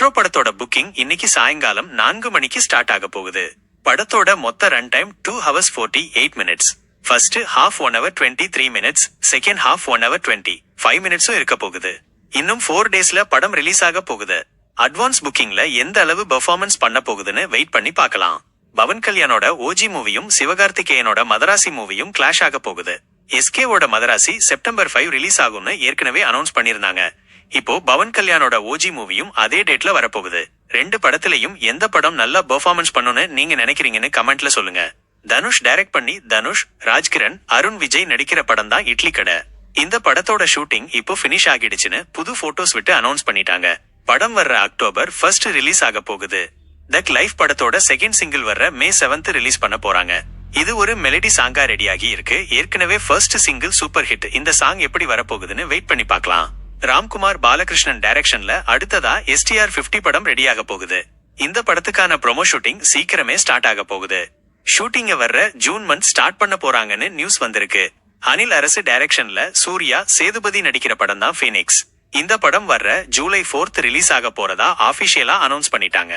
Metro படத்தோட booking இன்னைக்கு சாயங்காலம் 4 மணிக்கு ஸ்டார்ட் ஆக போகுது. படத்தோட மொத்த run time 2 hours 48 minutes. First half 1 hour 23 minutes, second half 1 hour 25 minutes இருக்க போகுது. இன்னும் 4 daysல படம் ரிலீஸ் ஆக போகுது. அட்வான்ஸ் புக்கிங்ல எந்த அளவு பெர்ஃபார்மன்ஸ் பண்ண போகுதுன்னு வெயிட் பண்ணி பார்க்கலாம். பவன் கல்யாணோட ஓஜி மூவியும் சிவகார்த்திகேயனோட மதராசி மூவியும் கிளாஷ் ஆக போகுது. எஸ்கேவோட மதராசி செப்டம்பர் 5 ரிலீஸ் ஆகும்னு ஏற்கனவே அனௌன்ஸ் பண்ணிருந்தாங்க. இப்போ பவன் கல்யாணோட ஓஜி மூவியும் அதே டேட்ல வரப்போகுது. 2 படத்திலையும் எந்த படம் நல்லா பெர்ஃபார்மன்ஸ் பண்ணுன்னு நீங்க நினைக்கிறீங்கன்னு கமெண்ட்ல சொல்லுங்க. தனுஷ் டைரக்ட் பண்ணி தனுஷ், ராஜ்கிரண், அருண் விஜய் நடிக்கிற படம் தான் இட்லி கடை. இந்த படத்தோட ஷூட்டிங் இப்போ பினிஷ் ஆகிடுச்சுன்னு புது போட்டோஸ் விட்டு அனௌன்ஸ் பண்ணிட்டாங்க. படம் வர்ற அக்டோபர் 1 ரிலீஸ் ஆக போகுது. தக் லைஃப் படத்தோட செகண்ட் சிங்கிள் வர்ற மே 7 ரிலீஸ் பண்ண போறாங்க. இது ஒரு மெலடி சாங்கா ரெடியாகி இருக்கு. ஏற்கனவே ஃபர்ஸ்ட் சிங்கிள் சூப்பர் ஹிட். இந்த சாங் எப்படி வரப்போகுதுன்னு வெயிட் பண்ணி பார்க்கலாம். ராம்குமார் பாலகிருஷ்ணன் டைரக்ஷன்ல அடுத்ததா STR 50 படம் ரெடியாக போகுது. இந்த படத்துக்கான ப்ரோமோ ஷூட்டிங் சீக்கிரமே ஸ்டார்ட் ஆக போகுது. ஷூட்டிங்க வர்ற ஜூன் மந்த் ஸ்டார்ட் பண்ண போறாங்கன்னு நியூஸ் வந்திருக்கு. அனில் அரசு டைரக்ஷன்ல சூர்யா, சேதுபதி நடிக்கிற படம் தான் ஃபீனிக்ஸ். இந்த படம் வர்ற ஜூலை 4 ரிலீஸ் ஆக போறதா ஆபிஷியலா அனௌன்ஸ் பண்ணிட்டாங்க.